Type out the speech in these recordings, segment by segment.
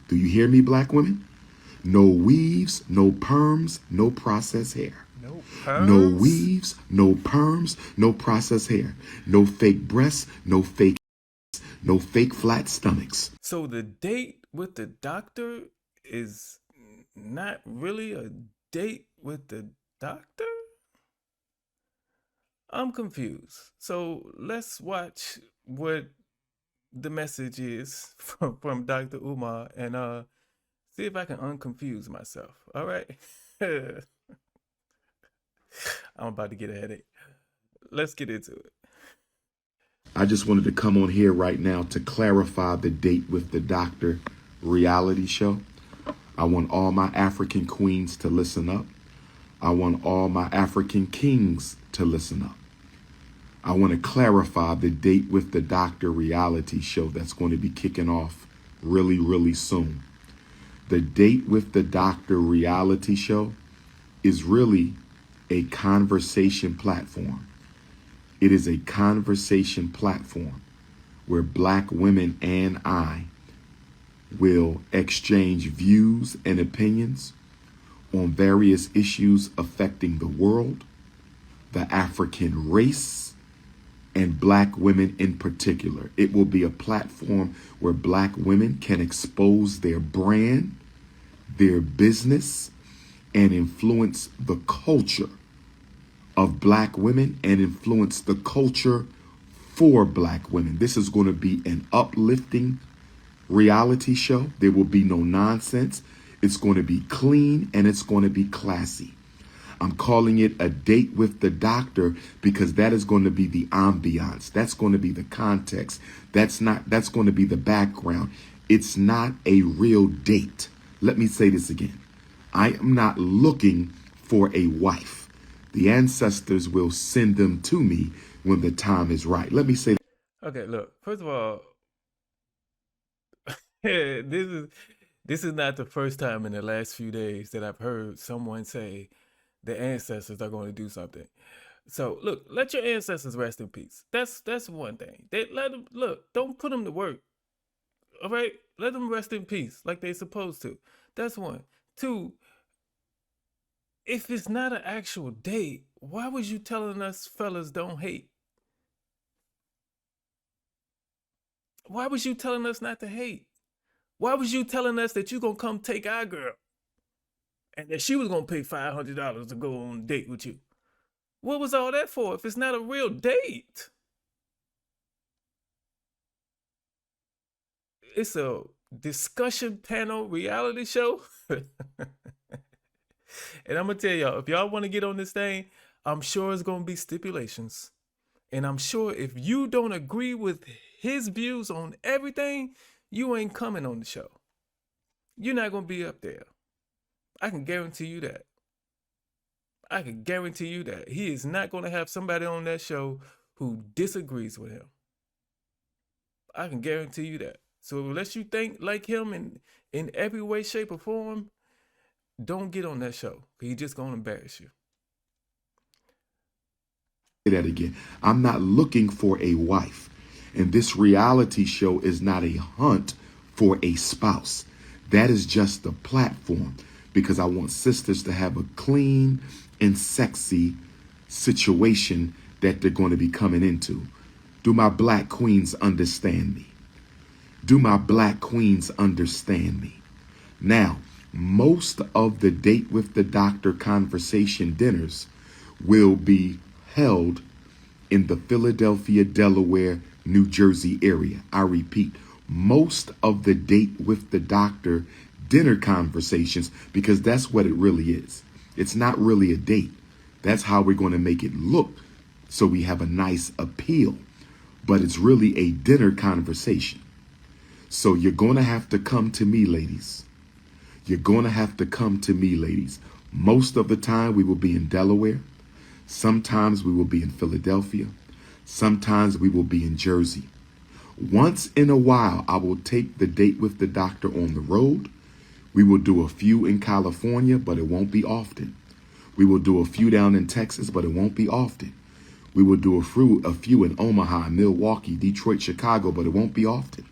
Do you hear me, black women? No weaves, no perms, no processed hair. No No perms? weaves, no perms, no processed hair. No fake breasts, no fake flat stomachs. So the date with the doctor is not really a date with the doctor? I'm confused. So let's watch what the message is from Dr. Umar and see if I can unconfuse myself. All right. I'm about to get a headache. Let's get into it. I just wanted to come on here right now to clarify the Date with the Doctor reality show. I want all my African queens to listen up. I want all my African kings to listen up. I want to clarify the Date with the Doctor reality show that's going to be kicking off really, really soon. The Date with the Doctor reality show is really a conversation platform. It is a conversation platform where black women and I will exchange views and opinions on various issues affecting the world, the African race, and black women in particular. It will be a platform where black women can expose their brand, their business, and influence the culture of black women and influence the culture for black women. This is going to be an uplifting reality show. There will be no nonsense. It's going to be clean and it's going to be classy. I'm calling it a Date with the Doctor because that is going to be the ambiance. That's going to be the context. That's going to be the background. It's not a real date. Let me say this again. I am not looking for a wife. The ancestors will send them to me when the time is right. Let me say that. Okay, look. First of all, this is not the first time in the last few days that I've heard someone say the ancestors are going to do something. So look, let your ancestors rest in peace. That's one thing. They let them look. Don't put them to work. All right, let them rest in peace like they're supposed to. That's one. Two. If it's not an actual date, why was you telling us fellas don't hate? Why was you telling us not to hate? Why was you telling us that you gonna come take our girl and that she was gonna pay $500 to go on a date with you? What was all that for if it's not a real date? It's a discussion panel reality show. And I'm gonna tell y'all, if y'all want to get on this thing, I'm sure it's gonna be stipulations. And I'm sure if you don't agree with his views on everything, you ain't coming on the show. You're not gonna be up there. I can guarantee you that. I can guarantee you that. He is not gonna have somebody on that show who disagrees with him. I can guarantee you that. So unless you think like him in every way, shape, or form, don't get on that show. He's just gonna embarrass you. That again. I'm not looking for a wife. And this reality show is not a hunt for a spouse. That is just the platform because I want sisters to have a clean and sexy situation that they're going to be coming into. Do my black queens understand me? Do my black queens understand me? Now, most of the Date with the Doctor conversation dinners will be held in the Philadelphia, Delaware, New Jersey area. I repeat, most of the Date with the Doctor dinner conversations, because that's what it really is. It's not really a date. That's how we're going to make it look so we have a nice appeal. But it's really a dinner conversation. So you're going to have to come to me, ladies. You're going to have to come to me, ladies. Most of the time we will be in Delaware. Sometimes we will be in Philadelphia. Sometimes we will be in Jersey. Once in a while, I will take the Date with the Doctor on the road. We will do a few in California, but it won't be often. We will do a few down in Texas, but it won't be often. We will do a few in Omaha, Milwaukee, Detroit, Chicago, but it won't be often.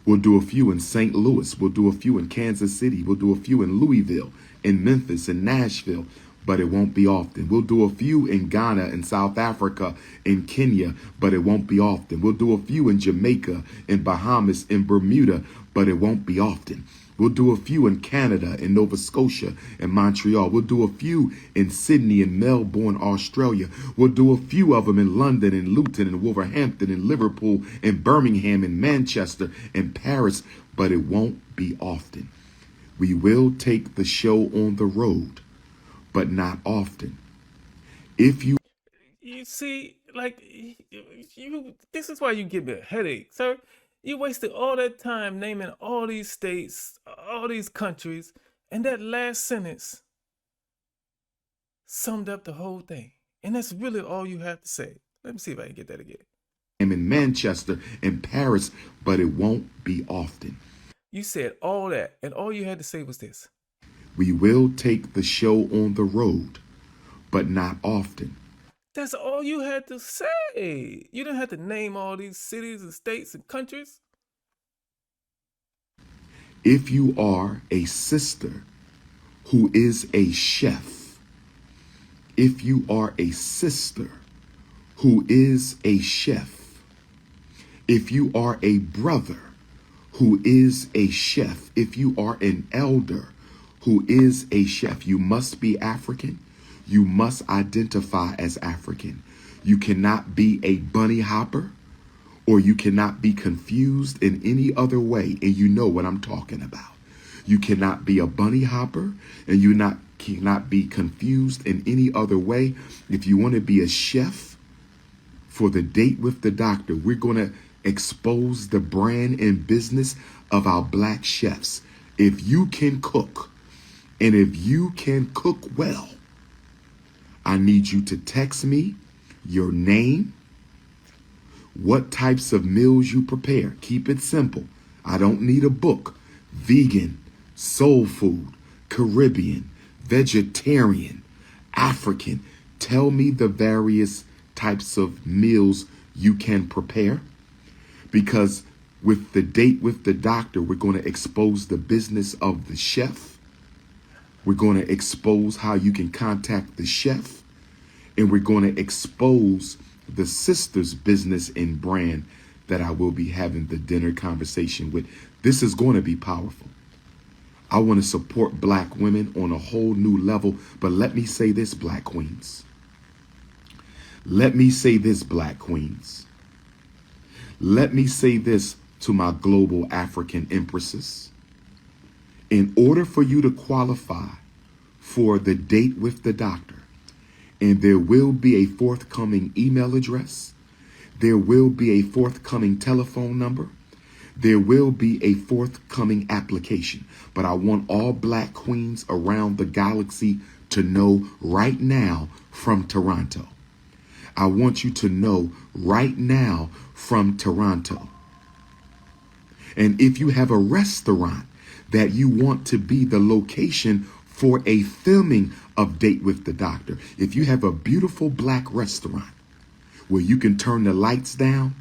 We'll do a few in St. Louis. We'll do a few in Kansas City. We'll do a few in Louisville, in Memphis, in Nashville, but it won't be often. We'll do a few in Ghana, in South Africa, in Kenya, but it won't be often. We'll do a few in Jamaica, in Bahamas, in Bermuda, but it won't be often. We'll do a few in Canada, in Nova Scotia, in Montreal. We'll do a few in Sydney, in Melbourne, Australia. We'll do a few of them in London, in Luton, in Wolverhampton, in Liverpool, in Birmingham, in Manchester, in Paris, but it won't be often. We will take the show on the road, but not often. If you see, like, this is why you give me a headache, sir. You wasted all that time naming all these states, all these countries, and that last sentence summed up the whole thing. And that's really all you have to say. Let me see if I can get that again. I'm in Manchester, in Paris, but it won't be often. You said all that, and all you had to say was this. We will take the show on the road, but not often. That's all you had to say. You didn't have to name all these cities and states and countries. If you are a sister who is a chef, if you are a sister who is a chef, if you are a brother who is a chef, if you are an elder who is a chef, you must be African. You must identify as African. You cannot be a bunny hopper, or you cannot be confused in any other way. And you know what I'm talking about. You cannot be a bunny hopper, and you cannot be confused in any other way. If you want to be a chef for the Date with the Doctor, we're going to expose the brand and business of our black chefs. If you can cook, and if you can cook well, I need you to text me your name, what types of meals you prepare. Keep it simple. I don't need a book. Vegan, soul food, Caribbean, vegetarian, African. Tell me the various types of meals you can prepare. Because with the Date with the Doctor, we're going to expose the business of the chef. We're going to expose how you can contact the chef. And we're going to expose the sister's business and brand that I will be having the dinner conversation with. This is going to be powerful. I want to support black women on a whole new level. But let me say this, black queens. Let me say this, black queens. Let me say this to my global African empresses. In order for you to qualify for the Date with the Doctor, and there will be a forthcoming email address, there will be a forthcoming telephone number, there will be a forthcoming application. But I want all black queens around the galaxy to know right now from Toronto. I want you to know right now from Toronto. And if you have a restaurant that you want to be the location for a filming of Date with the Doctor, if you have a beautiful black restaurant where you can turn the lights down,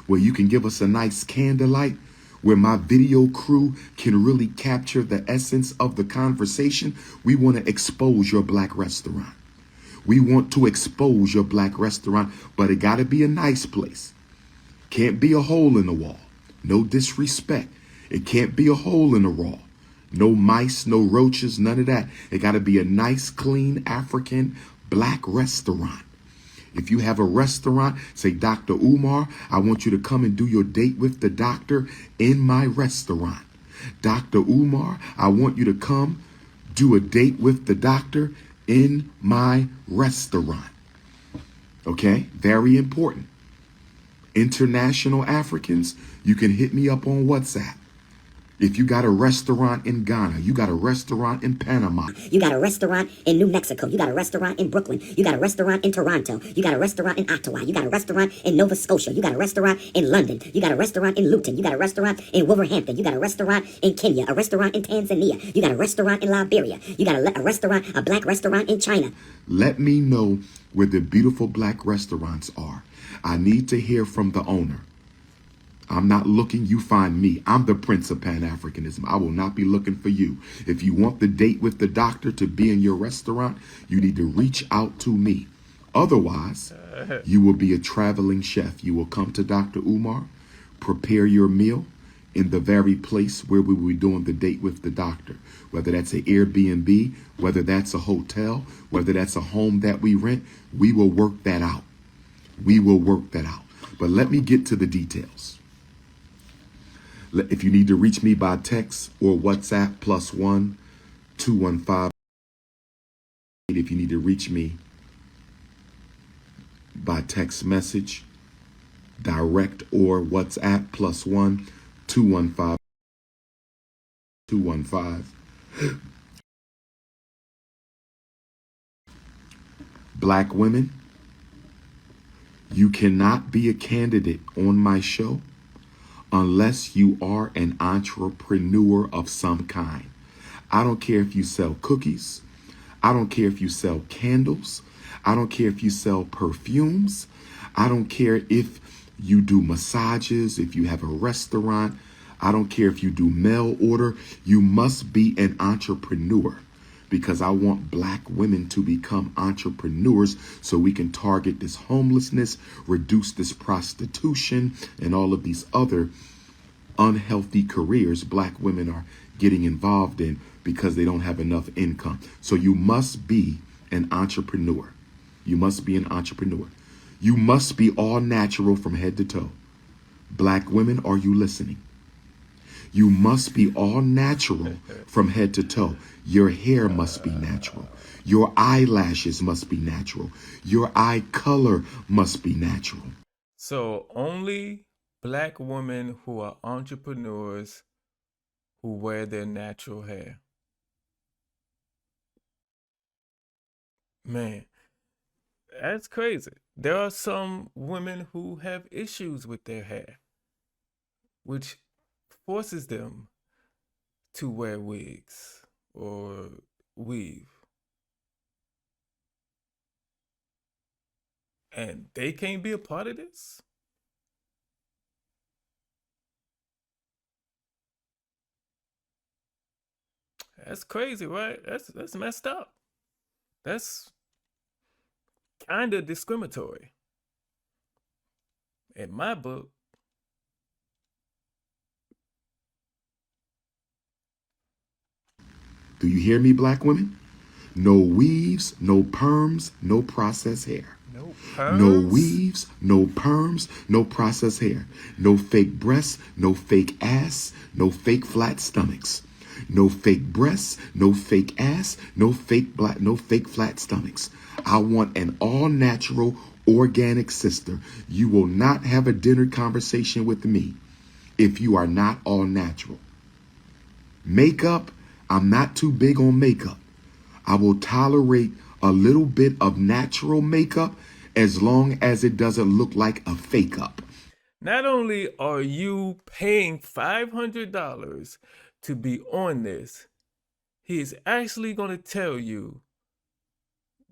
where you can give us a nice candlelight, where my video crew can really capture the essence of the conversation, we want to expose your black restaurant. We want to expose your black restaurant, but it got to be a nice place. Can't be a hole in the wall. No disrespect. It can't be a hole in the wall. No mice, no roaches, none of that. It got to be a nice, clean, African black restaurant. If you have a restaurant, say, Dr. Umar, I want you to come and do your Date with the Doctor in my restaurant. Dr. Umar, I want you to come do a Date with the Doctor in my restaurant. Okay, very important. International Africans, you can hit me up on WhatsApp. If you got a restaurant in Ghana, you got a restaurant in Panama, you got a restaurant in New Mexico, you got a restaurant in Brooklyn, you got a restaurant in Toronto, you got a restaurant in Ottawa, you got a restaurant in Nova Scotia, you got a restaurant in London, you got a restaurant in Luton, you got a restaurant in Wolverhampton, you got a restaurant in Kenya, a restaurant in Tanzania, you got a restaurant in Liberia, you got a restaurant, a black restaurant in China. Let me know where the beautiful black restaurants are. I need to hear from the owner. I'm not looking, you find me. I'm the Prince of Pan-Africanism. I will not be looking for you. If you want the date with the doctor to be in your restaurant, you need to reach out to me. Otherwise, you will be a traveling chef. You will come to Dr. Umar, prepare your meal in the very place where we will be doing the date with the doctor. Whether that's an Airbnb, whether that's a hotel, whether that's a home that we rent, we will work that out. We will work that out. But let me get to the details. If you need to reach me by text or WhatsApp, +1 215. If you need to reach me by text message, direct or WhatsApp, +1 215 215. Black women, you cannot be a candidate on my show unless you are an entrepreneur of some kind. I don't care if you sell cookies. I don't care if you sell candles. I don't care if you sell perfumes. I don't care if you do massages, if you have a restaurant. I don't care if you do mail order. You must be an entrepreneur, because I want black women to become entrepreneurs so we can target this homelessness, reduce this prostitution, and all of these other unhealthy careers black women are getting involved in because they don't have enough income. So you must be an entrepreneur. You must be an entrepreneur. You must be all natural from head to toe. Black women, are you listening? You must be all natural from head to toe. Your hair must be natural. Your eyelashes must be natural. Your eye color must be natural. So only black women who are entrepreneurs who wear their natural hair. Man, that's crazy. There are some women who have issues with their hair, which forces them to wear wigs or weave. And they can't be a part of this? That's crazy, right? That's messed up. That's kind of discriminatory in my book. Do you hear me, black women? No weaves, no perms, no processed hair. No No perms. weaves, no perms, no processed hair. No fake breasts, no fake ass, no fake flat stomachs. No fake breasts, no fake ass, no fake flat stomachs. I want an all natural, organic sister. You will not have a dinner conversation with me if you are not all natural. Makeup, I'm not too big on makeup. I will tolerate a little bit of natural makeup as long as it doesn't look like a fake up. Not only are you paying $500 to be on this, he is actually going to tell you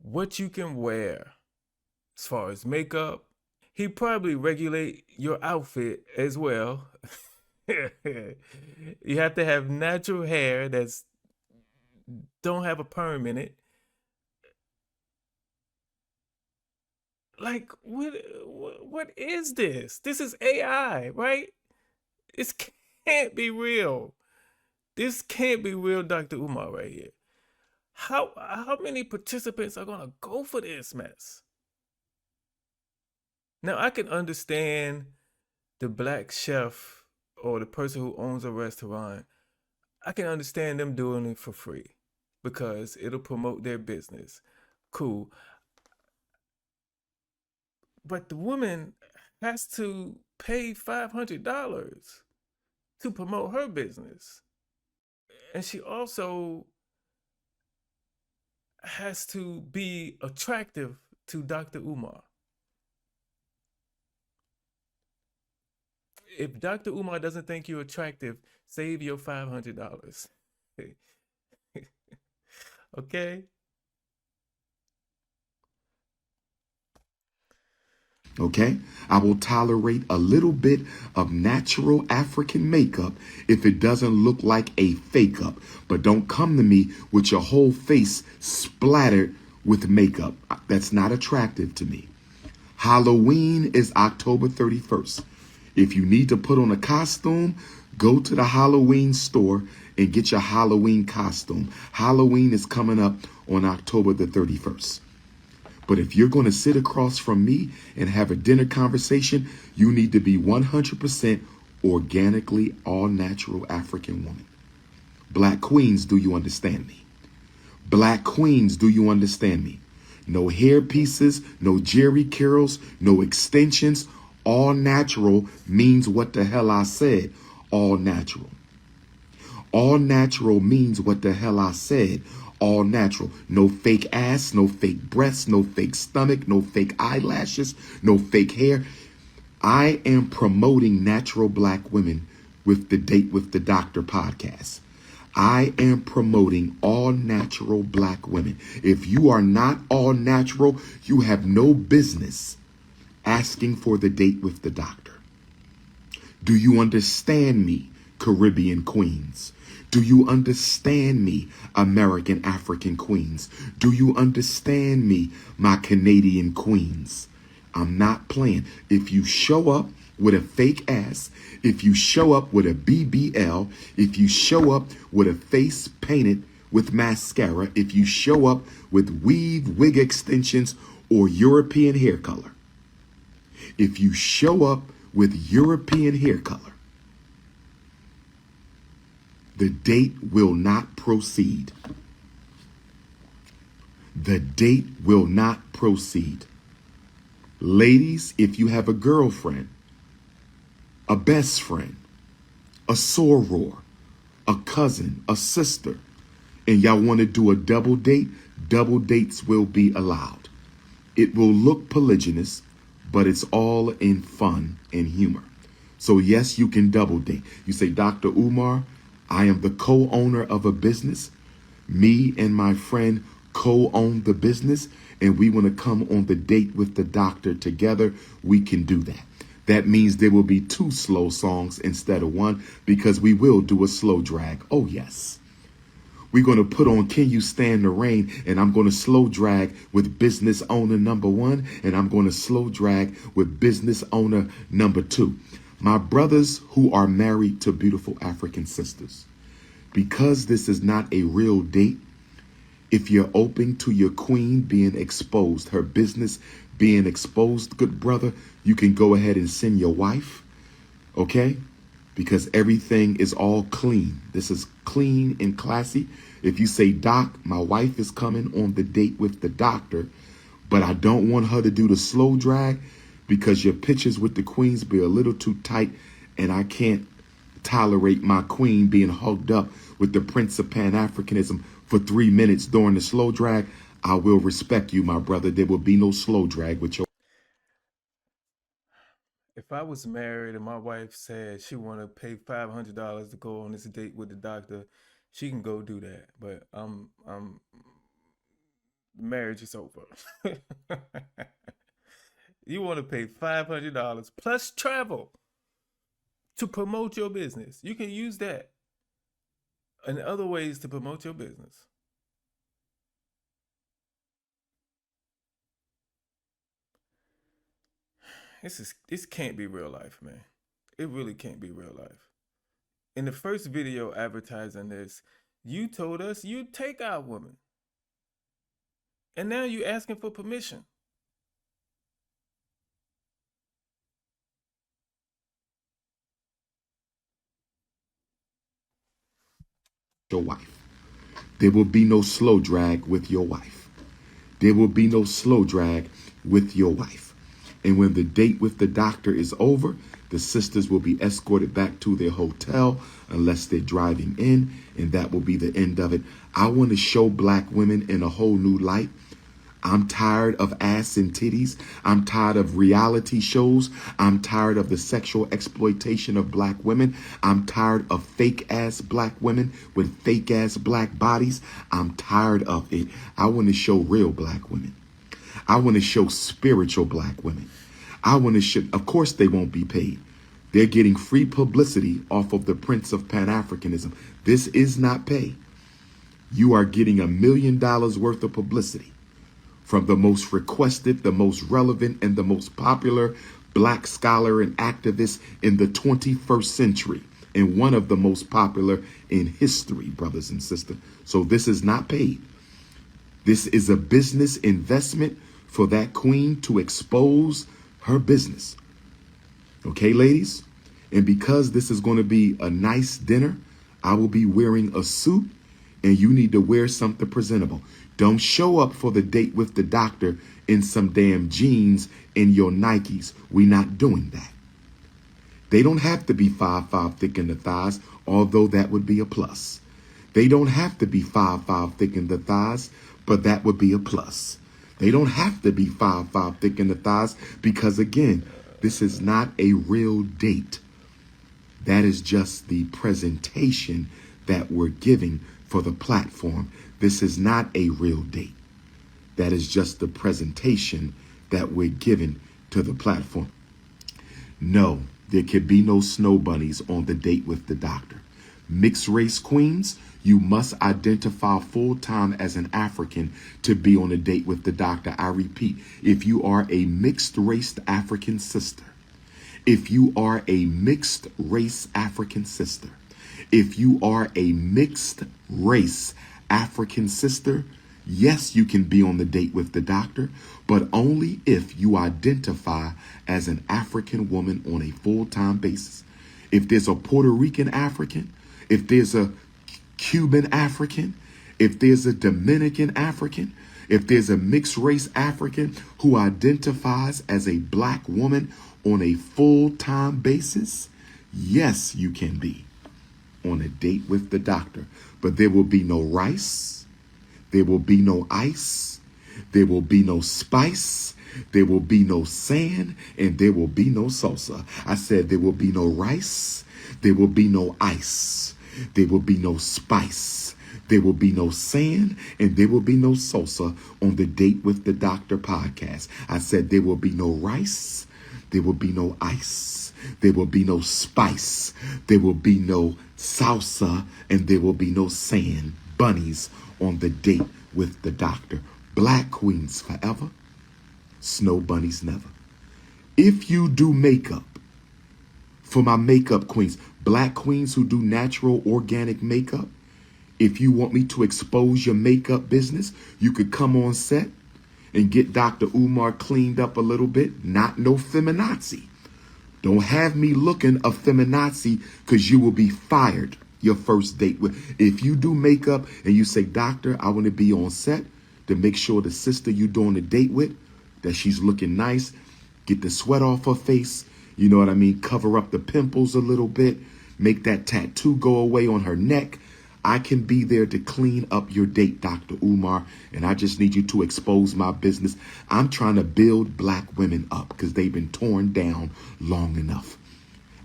what you can wear as far as makeup. He probably regulate your outfit as well. You have to have natural hair that's don't have a perm in it. Like what is this? This is AI, right? This can't be real. This can't be real, Dr. Umar, right here. How many participants are gonna go for this mess? Now I can understand the black chef or the person who owns a restaurant. I can understand them doing it for free because it'll promote their business. Cool. But the woman has to pay $500 to promote her business. And she also has to be attractive to Dr. Umar. If Dr. Umar doesn't think you're attractive, save your $500. Okay? Okay? I will tolerate a little bit of natural African makeup if it doesn't look like a fake up. But don't come to me with your whole face splattered with makeup. That's not attractive to me. Halloween is October 31st. If you need to put on a costume, go to the Halloween store and get your Halloween costume. Halloween is coming up on October the 31st. But if you're going to sit across from me and have a dinner conversation, you need to be 100% organically all natural African woman. Black queens, do you understand me? Black queens, do you understand me? No hair pieces, no jerry curls, no extensions. All natural means what the hell I said. All natural. All natural means what the hell I said. All natural. No fake ass, no fake breasts, no fake stomach, no fake eyelashes, no fake hair. I am promoting natural black women with the Date with the Doctor podcast. I am promoting all natural black women. If you are not all natural, you have no business asking for the Date with the Doctor. Do you understand me, Caribbean queens? Do you understand me, American African queens? Do you understand me, my Canadian queens? I'm not playing. If you show up with a fake ass, if you show up with a BBL, if you show up with a face painted with mascara, if you show up with weave, wig extensions, or European hair color, if you show up with European hair color, the date will not proceed. The date will not proceed. Ladies, if you have a girlfriend, a best friend, a soror, a cousin, a sister, and y'all want to do a double date, double dates will be allowed. It will look polygynous, but it's all in fun and humor. So yes, you can double date. You say, Dr. Umar, I am the co-owner of a business. Me and my friend co-own the business, and we want to come on the Date with the Doctor together. We can do that. That means there will be 2 slow songs instead of 1, because we will do a slow drag. Oh, yes. We're going to put on Can You Stand the Rain, and I'm going to slow drag with business owner number 1, and I'm going to slow drag with business owner number 2. My brothers who are married to beautiful African sisters, because this is not a real date, if you're open to your queen being exposed, her business being exposed, good brother, you can go ahead and send your wife, okay? Because everything is all clean. This is clean and classy. If you say, Doc, my wife is coming on the Date with the Doctor, but I don't want her to do the slow drag because your pictures with the queens be a little too tight, and I can't tolerate my queen being hugged up with the Prince of Pan-Africanism for 3 minutes during the slow drag, I will respect you, my brother. There will be no slow drag with your... If I was married and my wife said she want to pay $500 to go on this date with the doctor, she can go do that. But marriage is over. You want to pay $500 plus travel to promote your business. You can use that and other ways to promote your business. This can't be real life, man. It really can't be real life. In the first video advertising this, you told us you'd take our woman. And now you're asking for permission. Your wife. There will be no slow drag with your wife. There will be no slow drag with your wife. And when the Date with the Doctor is over, the sisters will be escorted back to their hotel unless they're driving in, and that will be the end of it. I want to show black women in a whole new light. I'm tired of ass and titties. I'm tired of reality shows. I'm tired of the sexual exploitation of black women. I'm tired of fake ass black women with fake ass black bodies. I'm tired of it. I want to show real black women. I want to show spiritual black women. I want to show, of course they won't be paid. They're getting free publicity off of the Prince of Pan-Africanism. This is not pay. You are getting $1 million worth of publicity from the most requested, the most relevant, and the most popular black scholar and activist in the 21st century, and one of the most popular in history, brothers and sisters. So this is not paid. This is a business investment for that queen to expose her business. Okay, ladies? And because this is going to be a nice dinner, I will be wearing a suit, and you need to wear something presentable. Don't show up for the date with the doctor in some damn jeans and your Nikes. We're not doing that. They don't have to be 5'5" thick in the thighs, although that would be a plus. They don't have to be 5'5" thick in the thighs, but that would be a plus. They don't have to be 5'5" thick in the thighs because, again, this is not a real date. That is just the presentation that we're giving for the platform. This is not a real date. That is just the presentation that we're giving to the platform. No, there could be no snow bunnies on the date with the doctor. Mixed race queens, you must identify full-time as an African to be on a date with the doctor. I repeat, if you are a mixed race African sister, if you are a mixed race African sister, if you are a mixed race African sister, yes, you can be on the date with the doctor, but only if you identify as an African woman on a full-time basis. If there's a Puerto Rican African, if there's a Cuban African, if there's a Dominican African, if there's a mixed race African who identifies as a black woman on a full-time basis, yes, you can be on a date with the doctor. But there will be no rice, there will be no ice, there will be no spice, there will be no sand, and there will be no salsa. I said there will be no rice, there will be no ice, there will be no spice, there will be no sand, and there will be no salsa on the Date with the Doctor podcast. I said there will be no rice, there will be no ice, there will be no spice, there will be no salsa, and there will be no sand bunnies on the Date with the Doctor. Black queens forever, snow bunnies never. If you do makeup, for my makeup queens, black queens who do natural organic makeup, if you want me to expose your makeup business, you could come on set and get Dr. Umar cleaned up a little bit. Not no feminazi. Don't have me looking a feminazi, because you will be fired your first date with. If you do makeup and you say, doctor, I want to be on set to make sure the sister you doing a date with, that she's looking nice, get the sweat off her face, you know what I mean? Cover up the pimples a little bit, make that tattoo go away on her neck. I can be there to clean up your date, Dr. Umar, and I just need you to expose my business. I'm trying to build black women up because they've been torn down long enough.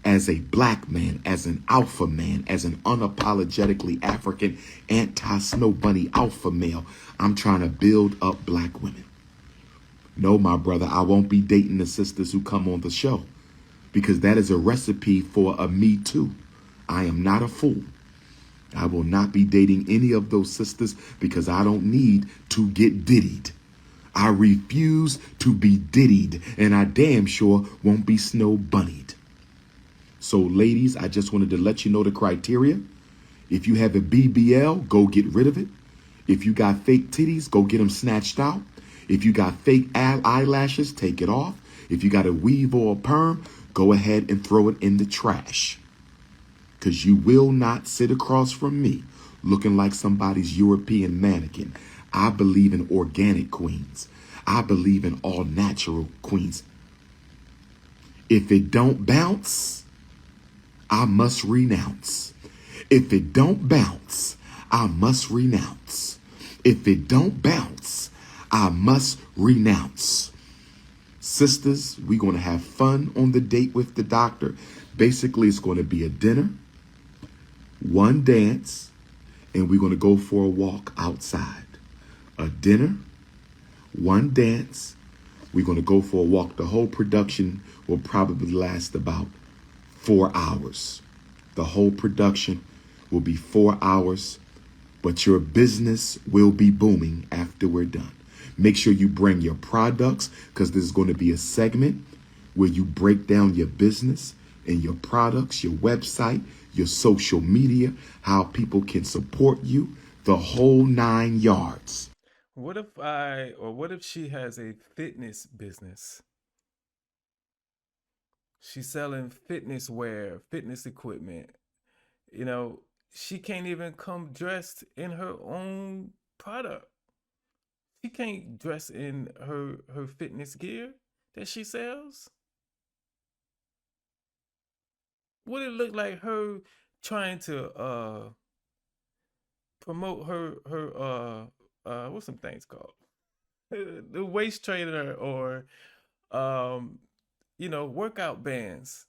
As a black man, as an alpha man, as an unapologetically African anti-snow bunny alpha male, I'm trying to build up black women. No, my brother, I won't be dating the sisters who come on the show, because that is a recipe for a me too. I am not a fool. I will not be dating any of those sisters because I don't need to get diddied. I refuse to be diddied, and I damn sure won't be snow bunnied. So ladies, I just wanted to let you know the criteria. If you have a BBL, go get rid of it. If you got fake titties, go get them snatched out. If you got fake eyelashes, take it off. If you got a weave or a perm, go ahead and throw it in the trash. Because you will not sit across from me looking like somebody's European mannequin. I believe in organic queens. I believe in all natural queens. If it don't bounce, I must renounce. If it don't bounce, I must renounce. If it don't bounce, I must renounce. Sisters, we're going to have fun on the Date with the Doctor. Basically, it's going to be a dinner, one dance, and we're going to go for a walk outside. A dinner, one dance, We're going to go for a walk. The whole production will probably last about 4 hours. The whole production will be 4 hours, but your business will be booming after we're done. Make sure you bring your products, because this is going to be a segment where you break down your business and your products, your website, your social media, how people can support you, the whole 9 yards. What if she has a fitness business? She's selling fitness wear, fitness equipment. You know, she can't even come dressed in her own product. She can't dress in her fitness gear that she sells. Would it look like her trying to promote her what's some things called? The waist trainer, or um workout bands.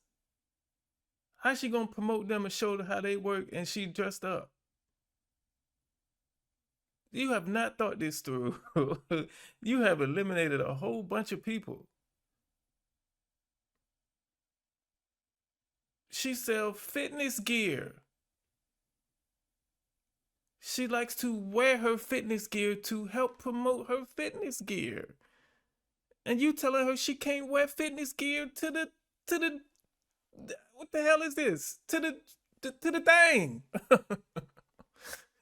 How's she gonna promote them and show how they work and she dressed up? You have not thought this through. You have eliminated a whole bunch of people. She sells fitness gear. She likes to wear her fitness gear to help promote her fitness gear. And you telling her she can't wear fitness gear to the what the hell is this? To the thing.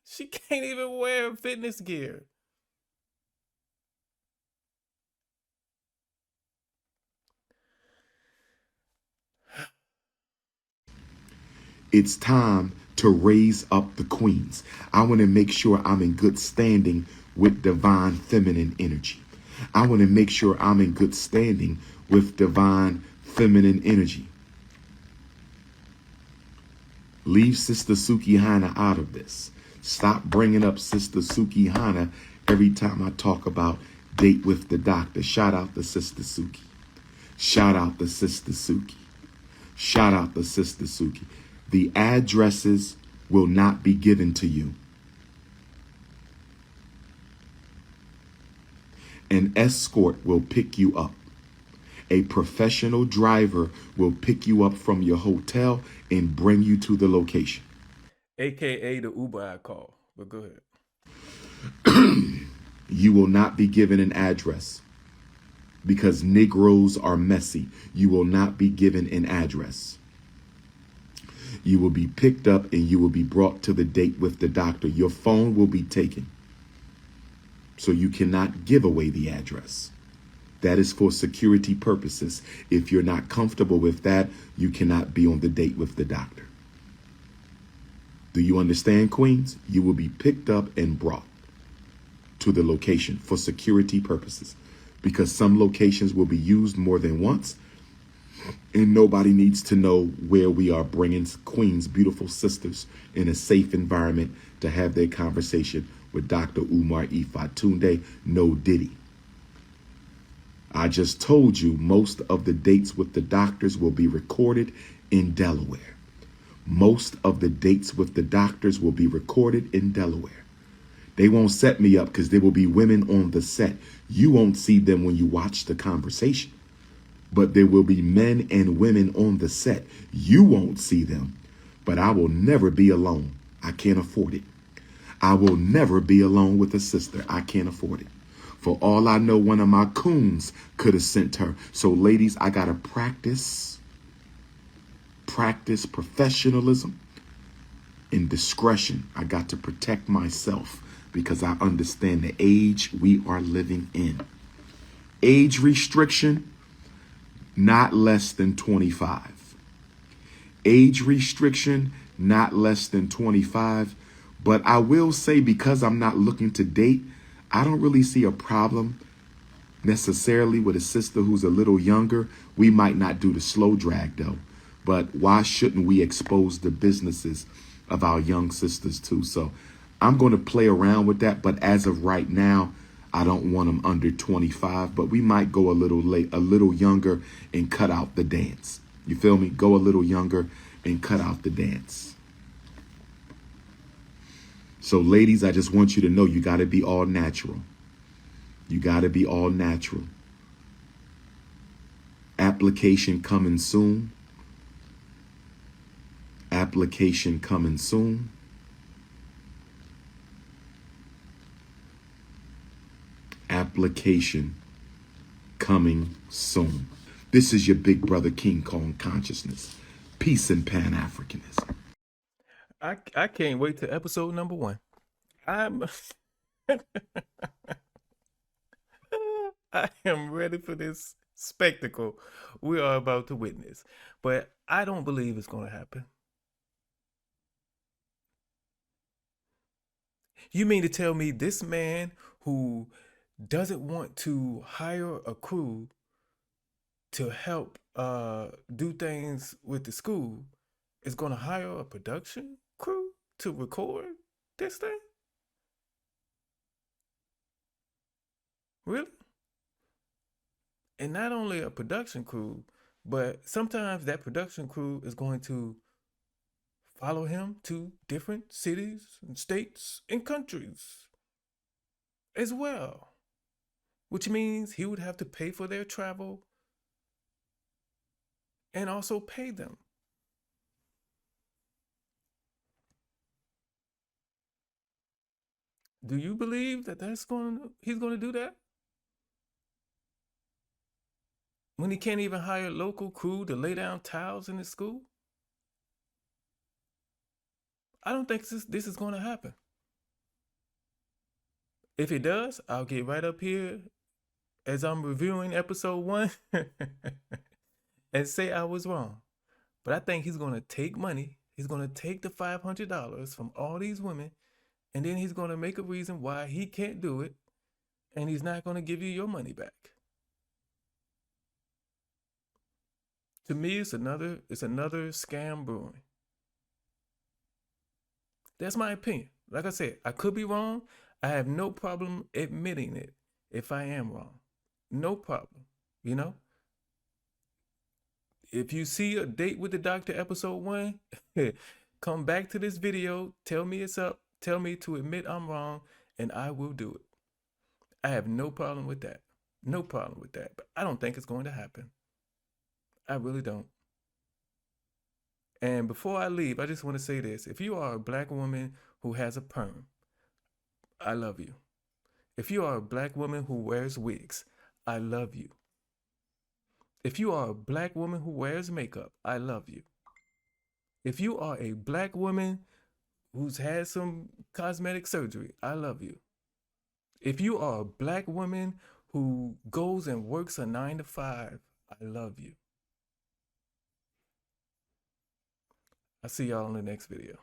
She can't even wear fitness gear. It's time to raise up the queens. I want to make sure I'm in good standing with divine feminine energy. I want to make sure I'm in good standing with divine feminine energy. Leave Sister Suki Hana out of this. Stop bringing up Sister Suki Hana every time I talk about date with the doctor. Shout out to Sister Suki. Shout out to Sister Suki. Shout out to Sister Suki. The addresses will not be given to you. An escort will pick you up. A professional driver will pick you up from your hotel and bring you to the location. AKA the Uber I call. But go ahead. You will not be given an address because Negroes are messy. You will not be given an address. You will be picked up and you will be brought to the date with the doctor. Your phone will be taken. So you cannot give away the address. That is for security purposes. If you're not comfortable with that, you cannot be on the date with the doctor. Do you understand, queens? You will be picked up and brought to the location for security purposes, because some locations will be used more than once, and nobody needs to know where we are bringing queens, beautiful sisters, in a safe environment to have their conversation with Dr. Umar Ifatunde, no Diddy. I just told you most of the dates with the doctors will be recorded in Delaware. Most of the dates with the doctors will be recorded in Delaware. They won't set me up because there will be women on the set. You won't see them when you watch the conversation, but there will be men and women on the set. You won't see them, but I will never be alone. I can't afford it. I will never be alone with a sister. I can't afford it. For all I know, one of my coons could have sent her. So ladies, I got to practice professionalism and discretion. I got to protect myself because I understand the age we are living in. Age restriction, not less than 25. Age restriction, not less than 25. But I will say, because I'm not looking to date, I don't really see a problem necessarily with a sister who's a little younger. We might not do the slow drag though, but why shouldn't we expose the businesses of our young sisters too? So I'm going to play around with that. But as of right now, I don't want them under 25, but we might go a little younger and cut out the dance. You feel me? Go a little younger and cut out the dance. So ladies, I just want you to know you got to be all natural. You got to be all natural. Application coming soon. Application coming soon. Application coming soon. This is your big brother King Kong consciousness. Peace and Pan-Africanism. I can't wait to episode number 1. I'm I am ready for this spectacle we are about to witness. But I don't believe it's going to happen. You mean to tell me this man who doesn't want to hire a crew to help do things with the school is going to hire a production crew to record this thing? Really? And not only a production crew, but sometimes that production crew is going to follow him to different cities and states and countries as well, which means he would have to pay for their travel and also pay them. Do you believe that he's going to do that? When he can't even hire a local crew to lay down tiles in his school? I don't think this is going to happen. If it does, I'll get right up here as I'm reviewing episode 1 and say I was wrong. But I think he's going to take money. He's going to take the $500 from all these women, and then he's going to make a reason why he can't do it, and he's not going to give you your money back. To me, it's another scam brewing. That's my opinion. Like I said, I could be wrong. I have no problem admitting it if I am wrong. No problem. You know? If you see a Date with the Doctor episode 1, come back to this video, tell me it's up, tell me to admit I'm wrong, and I will do it. I have no problem with that. No problem with that. But I don't think it's going to happen. I really don't. And before I leave, I just want to say this. If you are a black woman who has a perm, I love you. If you are a black woman who wears wigs, I love you. If you are a black woman who wears makeup, I love you. If you are a black woman who's had some cosmetic surgery, I love you. If you are a black woman who goes and works a 9 to 5, I love you. I'll see y'all in the next video.